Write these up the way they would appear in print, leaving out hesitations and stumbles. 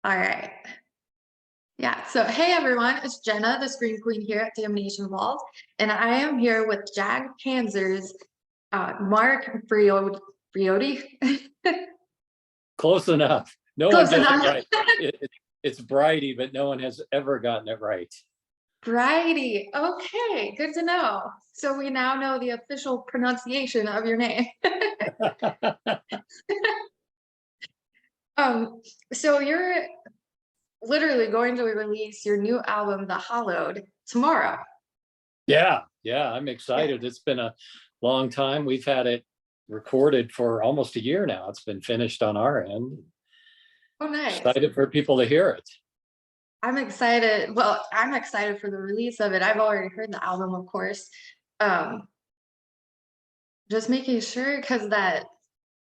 All right. Yeah. So, hey everyone, it's Jenna, the Screen Queen here at Damnation Vault, and I am here with JagPanzer's Mark Briody. Close enough. No one Close gets enough. it right. It's Bridie, but no one has ever gotten it right. Bridie. Okay, good to know. So we now know the official pronunciation of your name. So you're literally going to release your new album, The Hollowed, tomorrow. Yeah, I'm excited. It's been a long time. We've had it recorded for almost a year now. It's been finished on our end. Oh, nice. Excited for people to hear it. I'm excited. Well, I'm excited for the release of it. I've already heard the album, of course. Just making sure, because that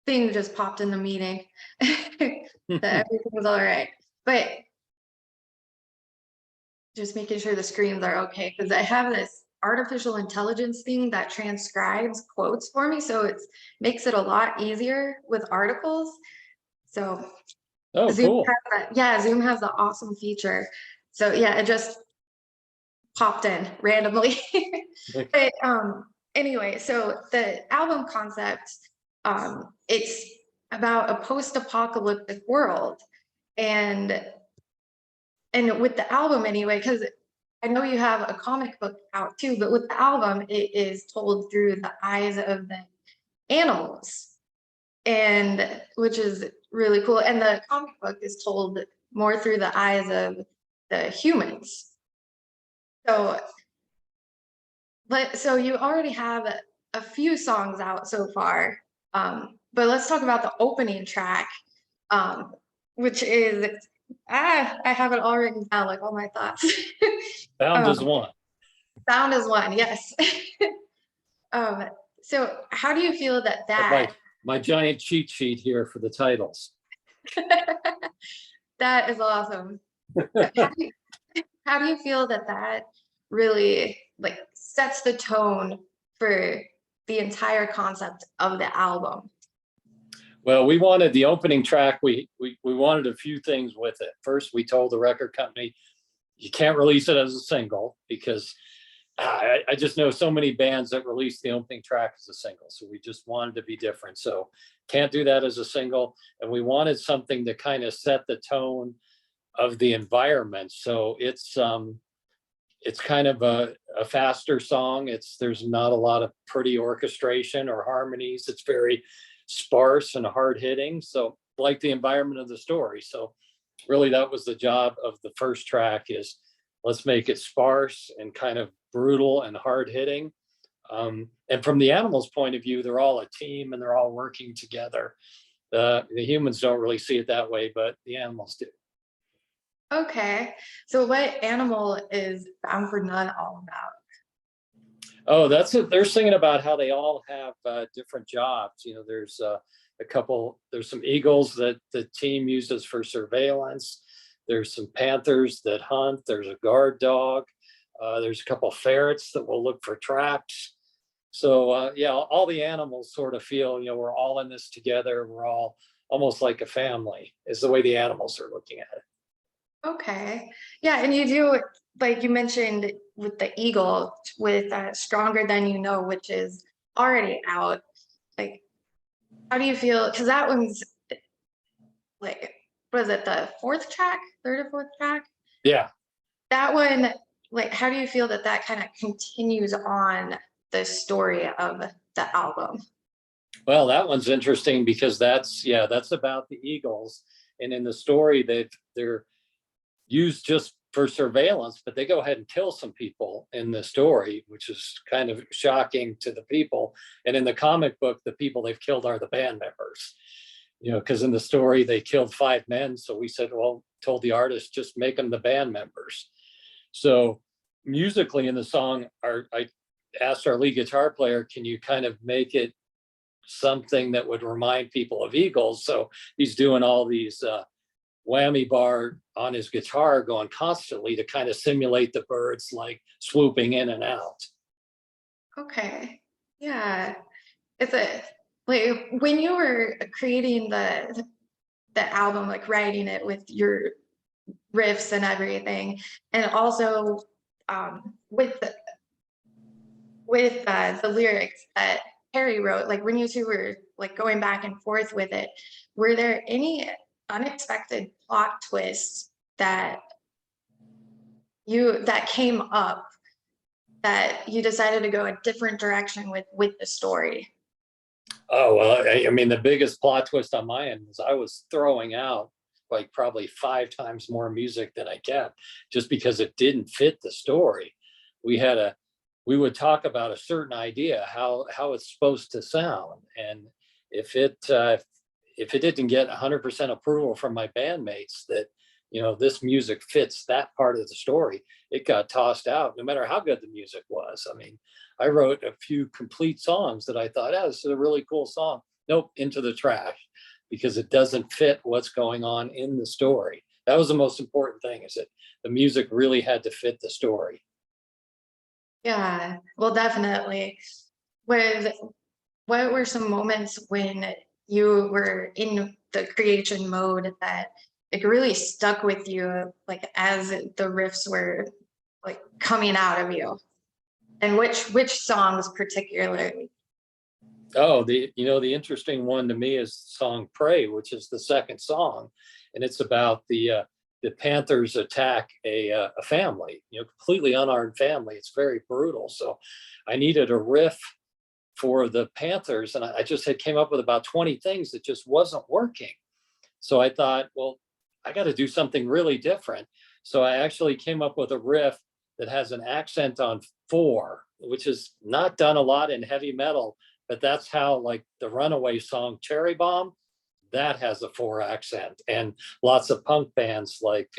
thing just popped in the meeting that everything was all right. But just making sure the screens are okay, because I have this artificial intelligence thing that transcribes quotes for me, so it makes it a lot easier with articles. So Cool. Zoom has the awesome feature. So yeah, it just popped in randomly. But anyway, so the album concept, it's about a post-apocalyptic world, and with the album anyway, because I know you have a comic book out too, but with the album, it is told through the eyes of the animals, and which is really cool. And the comic book is told more through the eyes of the humans. So you already have a few songs out so far, but let's talk about the opening track, which is I have it all written down, like all my thoughts. Sound is one. Sound is one, yes. So how do you feel that my giant cheat sheet here for the titles? That is awesome. How do you feel that really like sets the tone for the entire concept of the album? Well, we wanted the opening track. We wanted a few things with it. First, we told the record company, you can't release it as a single because I just know so many bands that release the opening track as a single. So we just wanted to be different. So can't do that as a single. And we wanted something to kind of set the tone of the environment. So it's kind of a faster song. There's not a lot of pretty orchestration or harmonies. It's very sparse and hard hitting. So like the environment of the story. So really that was the job of the first track, is let's make it sparse and kind of brutal and hard hitting. And from the animals' point of view, they're all a team and they're all working together. The humans don't really see it that way, but the animals do. Okay, so what animal is Bound for None all about? Oh, that's it. They're singing about how they all have different jobs. You know, there's there's some eagles that the team uses for surveillance. There's some panthers that hunt. There's a guard dog. There's a couple ferrets that will look for traps. So yeah, all the animals sort of feel, we're all in this together. We're all almost like a family, is the way the animals are looking at it. Okay, yeah, and you do, like you mentioned with the eagle, with Stronger Than You Know, which is already out. Like, how do you feel? Because that one's like, was it the third or fourth track? Yeah. That one, like, how do you feel that kind of continues on the story of the album? Well, that one's interesting because that's about the eagles. And in the story, they're used just for surveillance, but they go ahead and kill some people in the story, which is kind of shocking to the people. And in the comic book, the people they've killed are the band members, because in the story they killed 5 men. So we said, well, told the artist, just make them the band members. So musically in the song, I asked our lead guitar player, can you kind of make it something that would remind people of eagles? So he's doing all these whammy bar on his guitar going constantly to kind of simulate the birds like swooping in and out. Okay, yeah, it's when you were creating the album, like writing it with your riffs and everything. And also with the lyrics that Harry wrote, like when you two were like going back and forth with it, were there any unexpected plot twists that came up that you decided to go a different direction with the story? Oh, well, I mean, the biggest plot twist on my end was I was throwing out like probably 5 times more music than I kept just because it didn't fit the story. We had a, we would talk about a certain idea, how it's supposed to sound. And if it didn't get 100% approval from my bandmates that, this music fits that part of the story, it got tossed out no matter how good the music was. I mean, I wrote a few complete songs that I thought, oh, this is a really cool song. Nope, into the trash because it doesn't fit what's going on in the story. That was the most important thing, is that the music really had to fit the story. Yeah, well, definitely. With what were some moments when you were in the creation mode that like really stuck with you, like as the riffs were like coming out of you? And which songs particularly? Oh, the interesting one to me is the song "Pray," which is the second song, and it's about the Panthers attack a family, completely unarmed family. It's very brutal. So I needed a riff for the Panthers, and I just had came up with about 20 things that just wasn't working. So I thought, well, I got to do something really different. So I actually came up with a riff that has an accent on 4, which is not done a lot in heavy metal, but that's how, like, the Runaway song Cherry Bomb, that has a 4 accent. And lots of punk bands like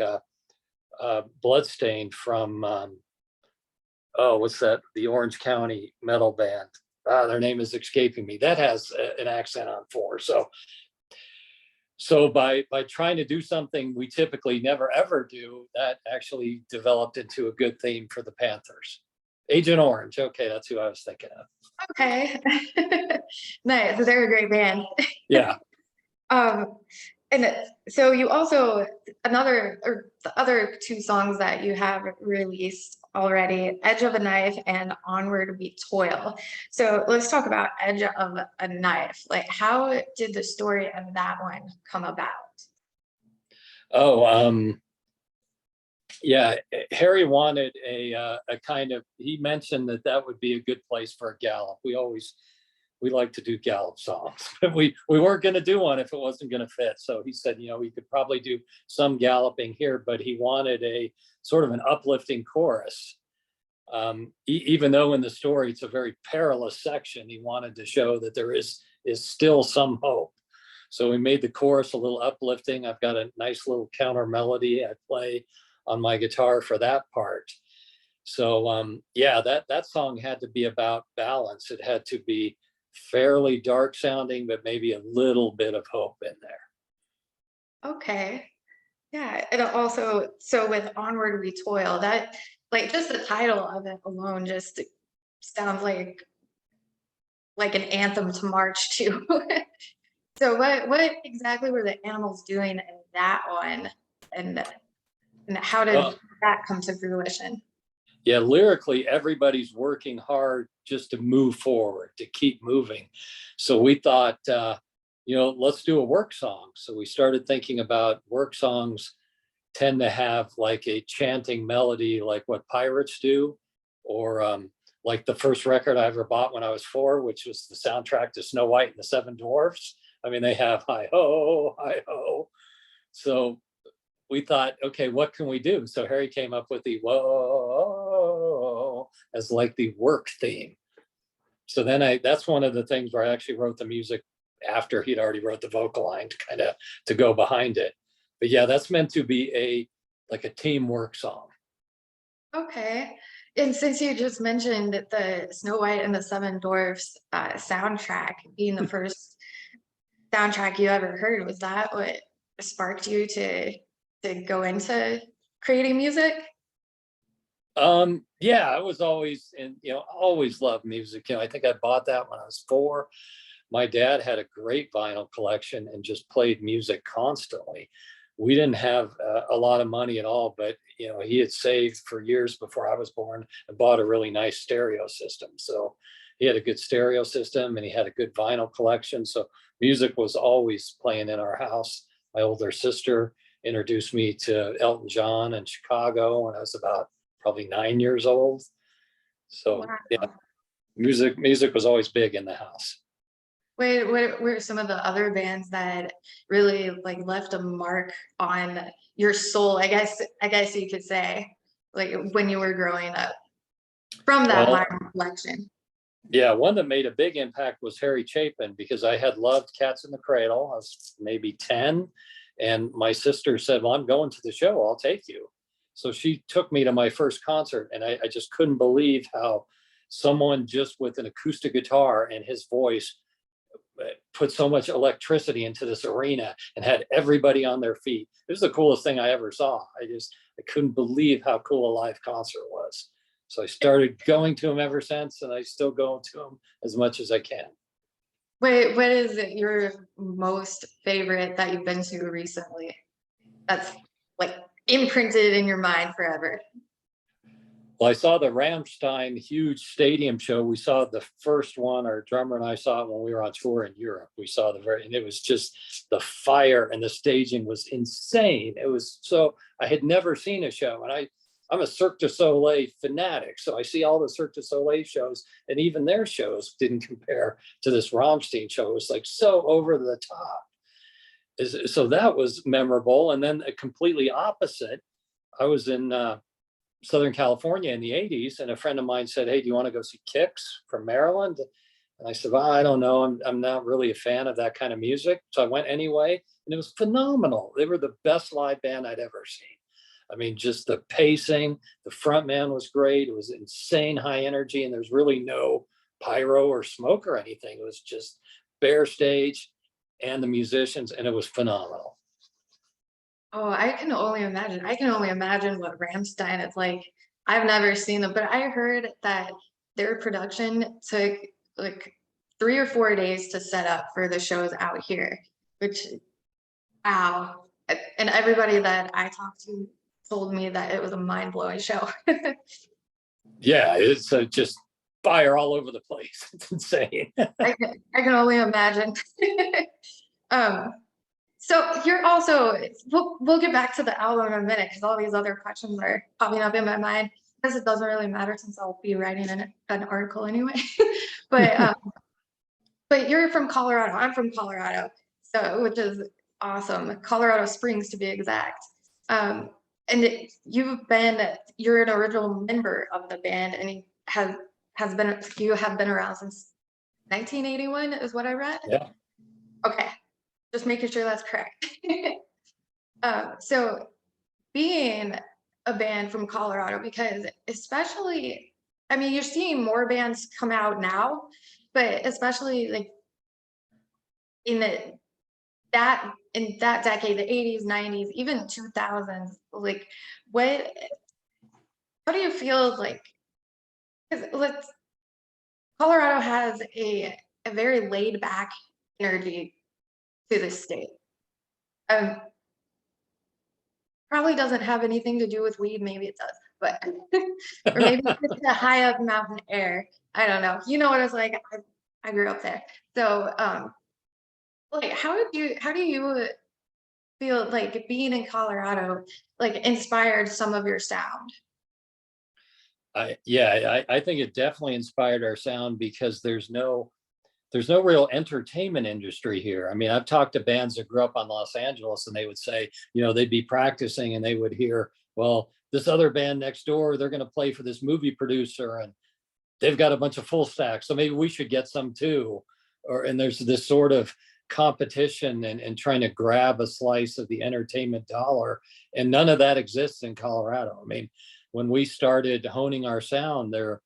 Bloodstained from, oh, what's that? The Orange County metal band. Their name is escaping me. That has an accent on 4. So by trying to do something we typically never ever do, that actually developed into a good theme for the Panthers. Agent Orange. Okay, that's who I was thinking of. Okay. Nice. They're a great band. Yeah. Um, and so you also the other 2 songs that you have released already, Edge of a Knife and Onward We Toil. So let's talk about Edge of a Knife. Like, how did the story of that one come about? Oh, yeah. Harry wanted a kind of. He mentioned that would be a good place for a gallop. We like to do gallop songs, but we weren't going to do one if it wasn't going to fit. So he said, we could probably do some galloping here, but he wanted a sort of an uplifting chorus. Even though in the story it's a very perilous section, he wanted to show that there is still some hope. So we made the chorus a little uplifting. I've got a nice little counter melody I play on my guitar for that part. So yeah, that song had to be about balance. It had to be fairly dark sounding, but maybe a little bit of hope in there. Okay. Yeah. And also, so with Onward We Toil, that like just the title of it alone just sounds like an anthem to march to. So what exactly were the animals doing in that one? And and how did Well, that come to fruition? yeah, lyrically, everybody's working hard just to move forward, to keep moving. So we thought, let's do a work song. So we started thinking about work songs tend to have like a chanting melody, like what pirates do, or like the first record I ever bought when I was 4, which was the soundtrack to Snow White and the Seven Dwarfs. I mean, they have hi ho, hi ho. So we thought, okay, what can we do? So Harry came up with the whoa as like the work theme. So then that's one of the things where I actually wrote the music after he'd already wrote the vocal line to kind of to go behind it. But yeah, that's meant to be like a teamwork song. Okay. And since you just mentioned the Snow White and the Seven Dwarfs soundtrack being the first soundtrack you ever heard, was that what sparked you to go into creating music? Yeah, I was always always loved music. I think I bought that when I was 4. My dad had a great vinyl collection and just played music constantly. we didn't have a lot of money at all, but you know, he had saved for years before I was born and bought a really nice stereo system. So he had a good stereo system and he had a good vinyl collection. So music was always playing in our house. My older sister introduced me to Elton John in Chicago when I was about probably 9 years old. So yeah, Wow. music was always big in the house. What were some of the other bands that really like left a mark on your soul? I guess you could say, like when you were growing up from that Well, vinyl collection. yeah, one that made a big impact was Harry Chapin because I had loved Cats in the Cradle. I was maybe 10. And my sister said, well, I'm going to the show. I'll take you. So she took me to my first concert. And I just couldn't believe how someone just with an acoustic guitar and his voice put so much electricity into this arena and had everybody on their feet. It was the coolest thing I ever saw. I couldn't believe how cool a live concert was. So I started going to them ever since, and I still go to them as much as I can. Wait, what is your most favorite that you've been to recently? That's like imprinted in your mind forever. Well, I saw the Rammstein huge stadium show. We saw the first one, our drummer and I saw it when we were on tour in Europe. We saw and it was just the fire and the staging was insane. It was so, I had never seen a show, and I'm a Cirque du Soleil fanatic. So I see all the Cirque du Soleil shows, and even their shows didn't compare to this Rammstein show. It was like so over the top. So that was memorable. And then a completely opposite, I was in Southern California in the 80s, and a friend of mine said, hey, do you want to go see Kicks from Maryland? And I said, well, I don't know. I'm not really a fan of that kind of music. So I went anyway, and it was phenomenal. They were the best live band I'd ever seen. I mean, just the pacing, the front man was great. It was insane high energy, and there's really no pyro or smoke or anything. It was just bare stage and the musicians, and it was phenomenal. Oh, I can only imagine. I can only imagine what Rammstein is like. I've never seen them, but I heard that their production took like 3 or 4 days to set up for the shows out here, which, wow. And everybody that I talked to told me that it was a mind-blowing show. Yeah, it's just fire all over the place. It's insane. I can only imagine. Um, so you're also, we'll get back to the album in a minute because all these other questions are popping up in my mind because it doesn't really matter since I'll be writing an article anyway. but but you're from Colorado. I'm from Colorado, so which is awesome. Colorado Springs to be exact. And you're an original member of the band, and you have been around since 1981 is what I read. Yeah. Okay, just making sure that's correct. So being a band from Colorado, because especially, I mean, you're seeing more bands come out now, but especially like in that decade, the 80s, 90s, even 2000s, like what how do you feel like? Because Colorado has a very laid back energy to the state. Um, Probably doesn't have anything to do with weed. Maybe it does, but or maybe it's the high up mountain air. I don't know. You know what it's like. I grew up there, so like how do you feel like being in Colorado like inspired some of your sound? I think it definitely inspired our sound because there's no real entertainment industry here. I mean, I've talked to bands that grew up on Los Angeles, and they would say, you know, they'd be practicing and they would hear, well, this other band next door, they're going to play for this movie producer and they've got a bunch of full stacks, so maybe we should get some too. And there's this sort of competition and trying to grab a slice of the entertainment dollar. And none of that exists in Colorado. I mean, when we started honing our sound, there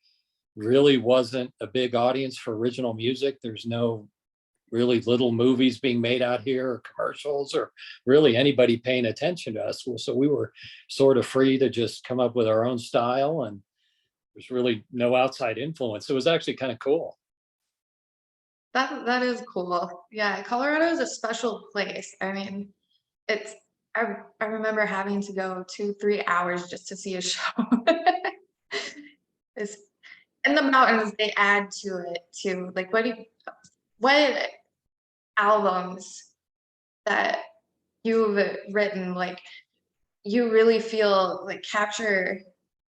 really wasn't a big audience for original music. There's no really little movies being made out here or commercials or really anybody paying attention to us. So we were sort of free to just come up with our own style, and there's really no outside influence. It was actually kind of cool. That is cool. Yeah, Colorado is a special place. I mean, it's I remember having to go 2-3 hours just to see a show. It's in the mountains, they add to it too. Like, what albums that you've written, like, you really feel like capture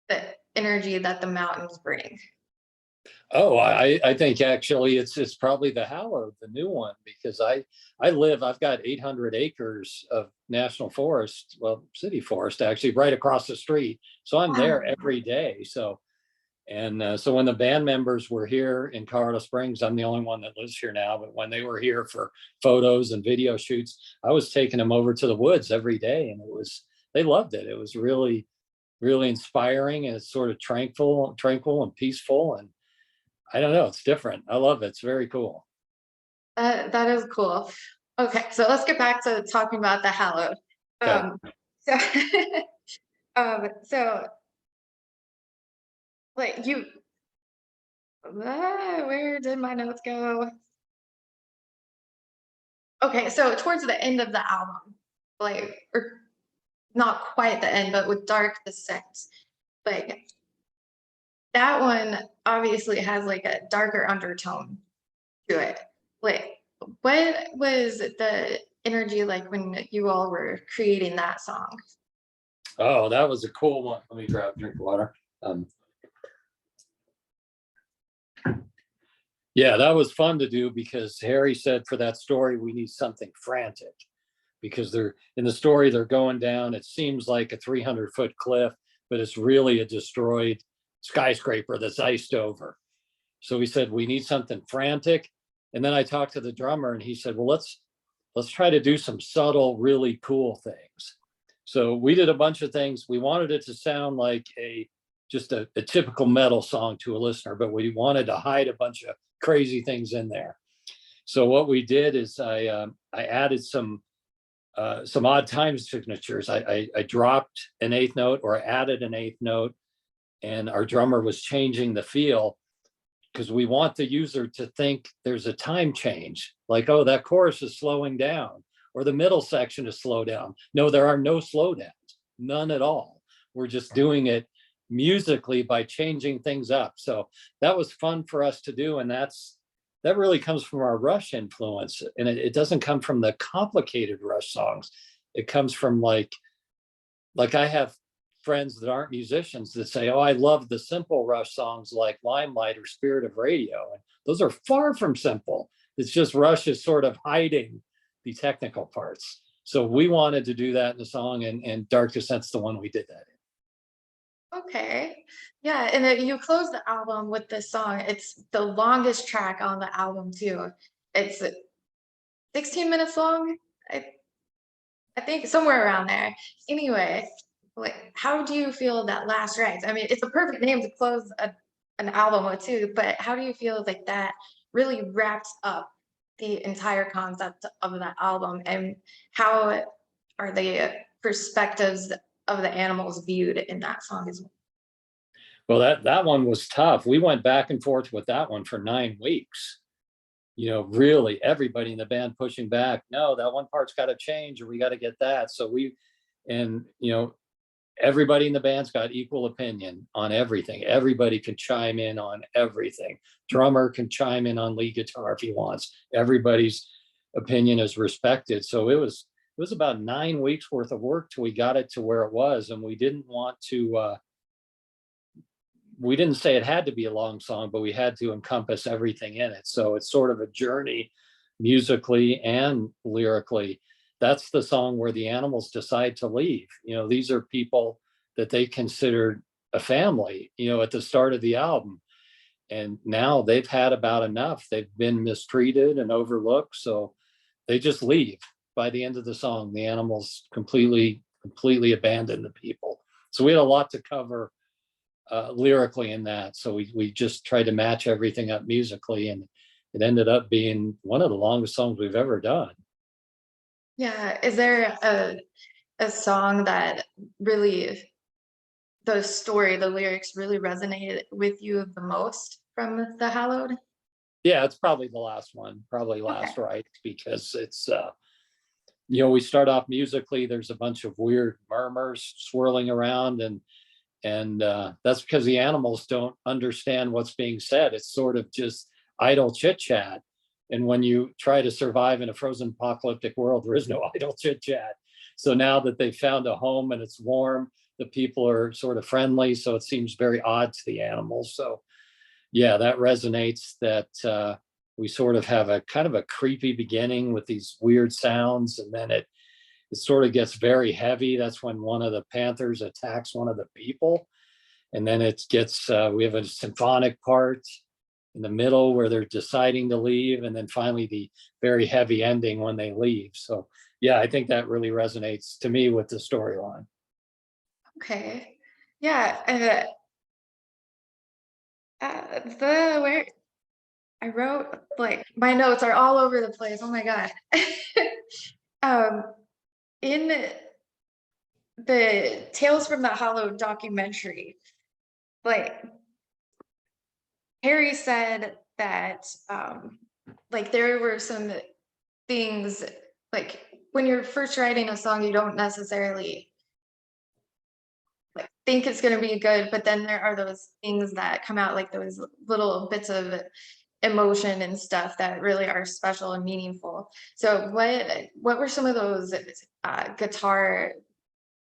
the energy that the mountains bring? Oh, I think actually it's probably the Hallowed, the new one, because I've got 800 acres of national forest, well, city forest actually, right across the street. So I'm there Wow. every day. So so when the band members were here in Colorado Springs, I'm the only one that lives here now, but when they were here for photos and video shoots, I was taking them over to the woods every day, and they loved it. It was really, really inspiring, and it's sort of tranquil and peaceful. And I don't know, it's different. I love it. It's very cool. That is cool. Okay, so let's get back to talking about the Hallowed. Okay. Um, so, so like where did my notes go? Okay, so towards the end of the album, like, or not quite the end, but with Dark Descent, like that one obviously has like a darker undertone to it. Like, what was the energy like when you all were creating that song? Oh, that was a cool one. Let me grab a drink of water. Um, yeah, that was fun to do because Harry said for that story, we need something frantic because they're in the story, they're going down. It seems like a 300-foot cliff, but it's really a destroyed skyscraper that's iced over. So we said, we need something frantic. And then I talked to the drummer and he said, well, let's try to do some subtle, really cool things. So we did a bunch of things. We wanted it to sound like just a typical metal song to a listener, but we wanted to hide a bunch of crazy things in there. So what we did is I added some odd time signatures. I dropped an eighth note or added an eighth note, and our drummer was changing the feel because we want the user to think there's a time change, like, oh, that chorus is slowing down or the middle section is slowed down. No, there are no slowdowns, none at all. We're just doing it musically by changing things up. So that was fun for us to do. And that really comes from our Rush influence. And it doesn't come from the complicated Rush songs. It comes from like I have friends that aren't musicians that say, oh, I love the simple Rush songs like Limelight or Spirit of Radio. And those are far from simple. It's just Rush is sort of hiding the technical parts. So we wanted to do that in the song, and Dark Descent's the one we did that in. Okay. Yeah, and then you close the album with this song. It's the longest track on the album too. It's 16 minutes long. I, I think somewhere around there. Anyway, like, how do you feel that last rites? I mean, it's a perfect name to close an album with too, but how do you feel like that really wraps up the entire concept of that album, and how are the perspectives of the animals viewed in that song as well? Well, that one was tough. We went back and forth with that one for 9 weeks. Really everybody in the band pushing back. No, that one part's got to change, or we got to get that. So and everybody in the band's got equal opinion on everything. Everybody can chime in on everything. Drummer can chime in on lead guitar if he wants. Everybody's opinion is respected. So it was about 9 weeks worth of work till we got it to where it was, and we didn't want to. We didn't say it had to be a long song, but we had to encompass everything in it. So it's sort of a journey musically and lyrically. That's the song where the animals decide to leave. These are people that they considered a family, at the start of the album. And now they've had about enough. They've been mistreated and overlooked. So they just leave. By the end of the song, the animals completely abandon the people. So we had a lot to cover lyrically in that. So we just tried to match everything up musically, and it ended up being one of the longest songs we've ever done. Yeah, is there a song that really the story, the lyrics really resonated with you the most from the Hallowed? Yeah, it's probably the last one, probably Okay. Last Rites, because we start off musically, there's a bunch of weird murmurs swirling around, and that's because the animals don't understand what's being said. It's sort of just idle chit chat. And when you try to survive in a frozen apocalyptic world, there is no idle chit chat. So now that they've found a home and it's warm, the people are sort of friendly. So it seems very odd to the animals. So yeah, that resonates, that we sort of have a kind of a creepy beginning with these weird sounds. And then it sort of gets very heavy. That's when one of the panthers attacks one of the people. And then it gets, we have a symphonic part in the middle where they're deciding to leave. And then finally the very heavy ending when they leave. So yeah, I think that really resonates to me with the storyline. Okay. Yeah. Where I wrote, like, my notes are all over the place. Oh my God. um, in the Tales from the Hollow documentary, like, Harry said that like there were some things, like when you're first writing a song, you don't necessarily like think it's going to be good, but then there are those things that come out, like those little bits of emotion and stuff that really are special and meaningful. So what were some of those guitar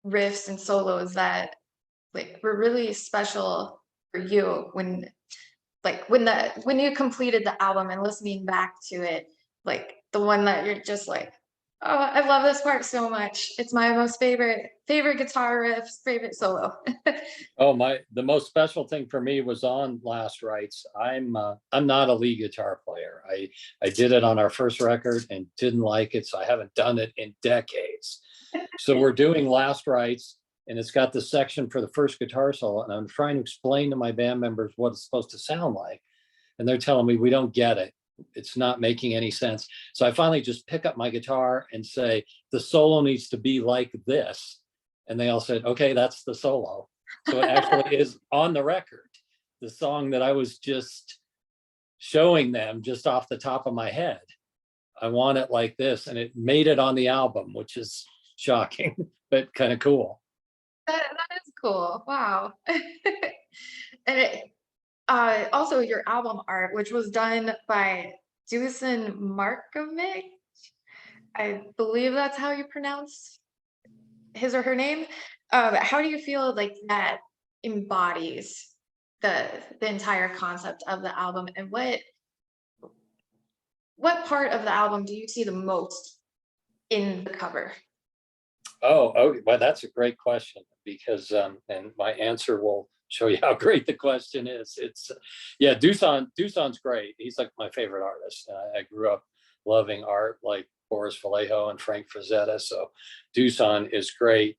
riffs and solos that like were really special for you when, like, when you completed the album and listening back to it, like the one that you're just like, oh, I love this part so much. It's my most favorite guitar riffs, favorite solo. Oh, the most special thing for me was on Last Rites. I'm not a lead guitar player. I did it on our first record and didn't like it, so I haven't done it in decades. So we're doing Last Rites, and it's got the section for the first guitar solo, and I'm trying to explain to my band members what it's supposed to sound like, and they're telling me we don't get it. It's not making any sense. So I finally just pick up my guitar and say, the solo needs to be like this. And they all said, okay, that's the solo. So it actually is on the record, the song that I was just showing them just off the top of my head. I want it like this. And it made it on the album, which is shocking, but kind of cool. That is cool. Wow. And also your album art, which was done by Dusan Markovic. I believe that's how you pronounce his or her name. How do you feel like that embodies the entire concept of the album, and what part of the album do you see the most in the cover? Oh, well, that's a great question, because and my answer will show you how great the question is. It's yeah, Dusan's great. He's like my favorite artist. I grew up loving art like Boris Vallejo and Frank Frazetta. So Dusan is great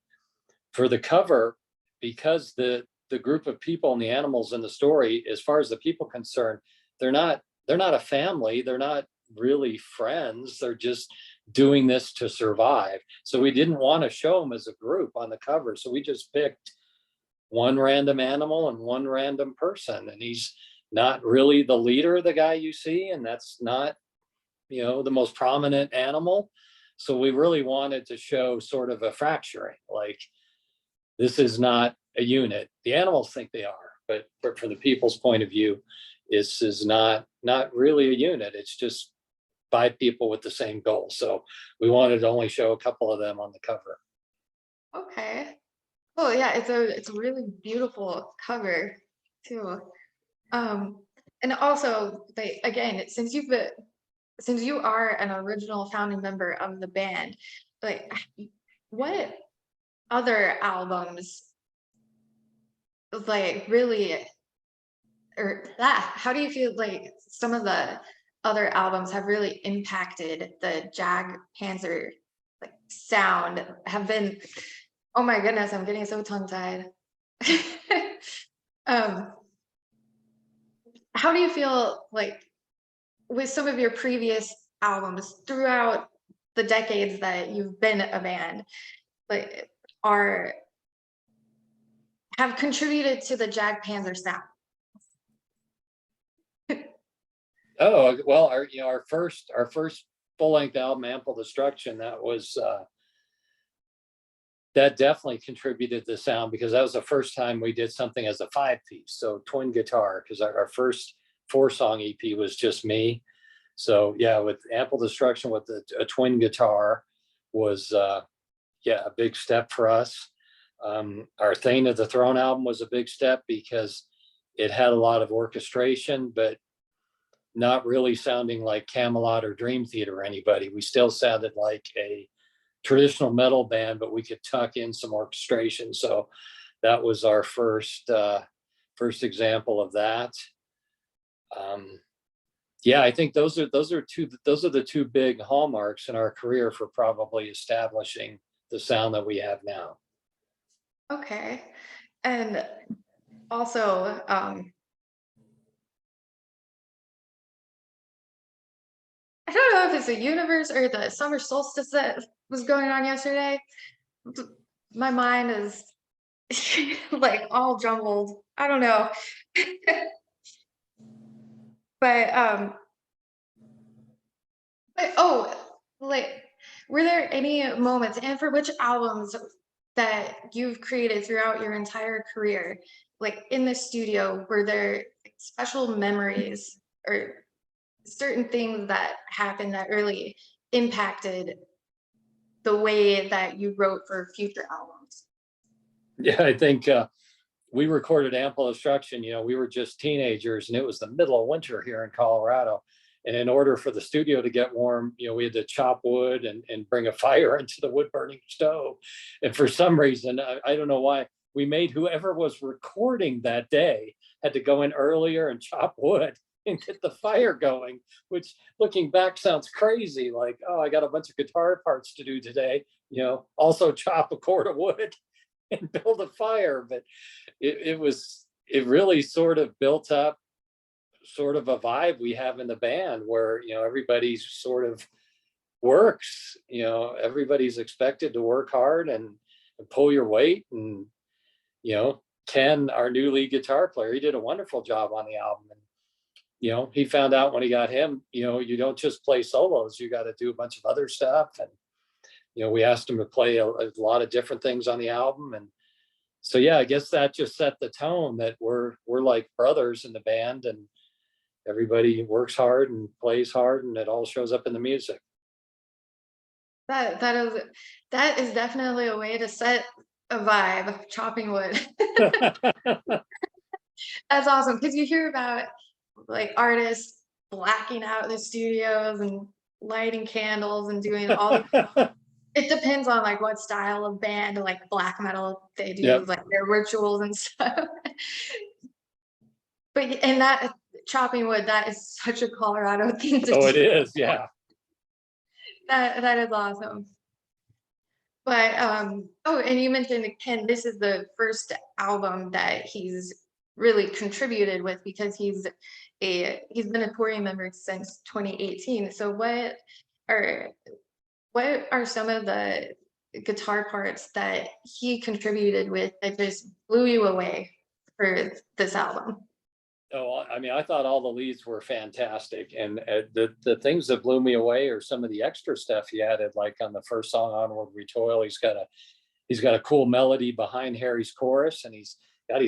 for the cover, because the group of people and the animals in the story, as far as the people concerned, they're not a family. They're not really friends. They're just doing this to survive. So we didn't want to show them as a group on the cover. So we just picked one random animal and one random person. And he's not really the leader, the guy you see, and that's not, the most prominent animal. So we really wanted to show sort of a fracturing, like this is not a unit. The animals think they are, but from the people's point of view, this is not really a unit. It's just 5 people with the same goal. So we wanted to only show a couple of them on the cover. Okay. Oh yeah, it's a really beautiful cover too. And also, like, again, since you are an original founding member of the band, like, what other albums like really, or that, how do you feel like some of the other albums have really impacted the Jag Panzer like sound, have been, oh my goodness, I'm getting so tongue tied. um how do you feel like with some of your previous albums throughout the decades that you've been a band, like, are have contributed to the Jag Panzer sound? Oh, well, our first full-length album, Ample Destruction, that definitely contributed to the sound, because that was the first time we did something as a 5-piece, so twin guitar, because our first 4-song EP was just me. So yeah, with Ample Destruction with a twin guitar was yeah, a big step for us. Our Thane of the Throne album was a big step because it had a lot of orchestration, but not really sounding like Camelot or Dream Theater or anybody. We still sounded like a traditional metal band, but we could tuck in some orchestration. So that was our first example of that. Yeah, I think those are the two big hallmarks in our career for probably establishing the sound that we have now. Okay. And also, I don't know if it's the universe or the summer solstice that was going on yesterday. My mind is like all jumbled. I don't know. But oh, like, were there any moments, and for which albums that you've created throughout your entire career, like in the studio, were there special memories or certain things that happened that really impacted the way that you wrote for future albums? Yeah, I think we recorded Ample Destruction. We were just teenagers, and it was the middle of winter here in Colorado. And in order for the studio to get warm, we had to chop wood and bring a fire into the wood burning stove. And for some reason, I don't know why, we made whoever was recording that day had to go in earlier and chop wood and get the fire going, which looking back sounds crazy. Like, oh, I got a bunch of guitar parts to do today, also chop a cord of wood and build a fire. But it really sort of built up sort of a vibe we have in the band where everybody sort of works. Everybody's expected to work hard and pull your weight. And Ken, our new lead guitar player, he did a wonderful job on the album. And he found out when he got him, you don't just play solos, you got to do a bunch of other stuff. And we asked him to play a lot of different things on the album. And so yeah, I guess that just set the tone that we're like brothers in the band, and everybody works hard and plays hard, and it all shows up in the music. That is definitely a way to set a vibe, chopping wood. That's awesome, because you hear about like artists blacking out the studios and lighting candles and doing all it depends on like what style of band, like black metal, they do Yep. like their rituals and stuff. But and that chopping wood, that is such a Colorado thing to Oh, do. it is, yeah. That is awesome. But oh, and you mentioned Ken, this is the first album that he's really contributed with, because he's been a touring member since 2018. So what are some of the guitar parts that he contributed with that just blew you away for this album? Oh, I mean, I thought all the leads were fantastic, and the things that blew me away are some of the extra stuff he added. Like on the first song, Onward We Toil, he's got a cool melody behind Harry's chorus, and he's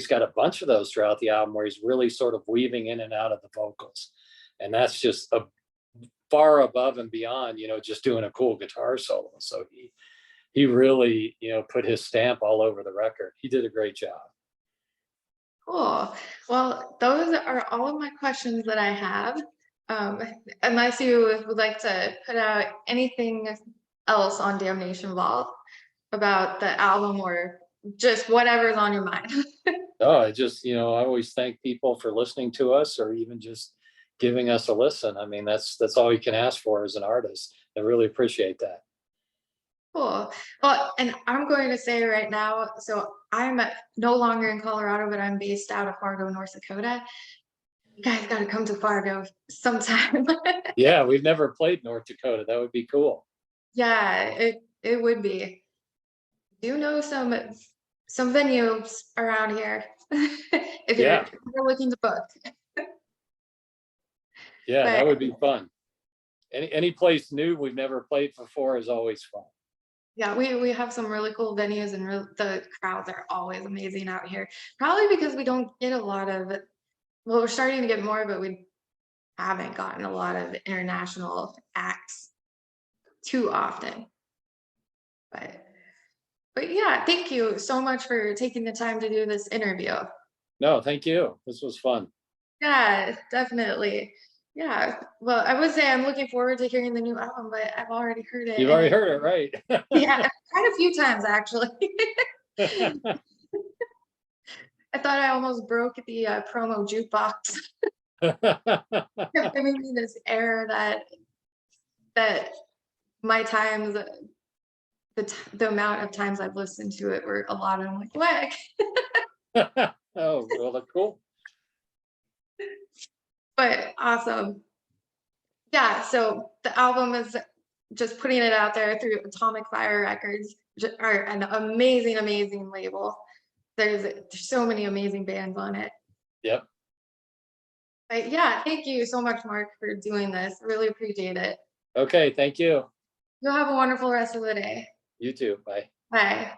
got a bunch of those throughout the album where he's really sort of weaving in and out of the vocals, and that's just a far above and beyond, just doing a cool guitar solo. So he really, put his stamp all over the record. He did a great job. Cool. Well, those are all of my questions that I have. Unless you would like to put out anything else on Damnation Vault about the album, or just whatever's on your mind. Oh, I always thank people for listening to us, or even just giving us a listen. I mean, that's all you can ask for as an artist. I really appreciate that. Cool. Well, and I'm going to say right now, so I'm no longer in Colorado, but I'm based out of Fargo, North Dakota. You guys got to come to Fargo sometime. Yeah, we've never played North Dakota. That would be cool. Yeah, it would be. Do know some venues around here if Yeah. you're looking to book. Yeah, But that would be fun. any place new we've never played before is always fun. Yeah, we have some really cool venues, and the crowds are always amazing out here. Probably because we don't get a lot of, well, we're starting to get more, but we haven't gotten a lot of international acts too often. But yeah, thank you so much for taking the time to do this interview. No, thank you. This was fun. Yeah, definitely. Yeah. Well, I would say I'm looking forward to hearing the new album, but I've already heard it. You've already heard it, right? Yeah, quite a few times actually. I thought I almost broke the promo jukebox. Kept giving me this error that my times, the amount of times I've listened to it were a lot, and I'm like, what? Oh, well, that's cool. But awesome. Yeah, so the album is, just putting it out there through Atomic Fire Records, are an amazing, amazing label. There's so many amazing bands on it. Yep. But yeah, thank you so much, Mark, for doing this. Really appreciate it. Okay, thank you. You'll have a wonderful rest of the day. You too. Bye. Bye.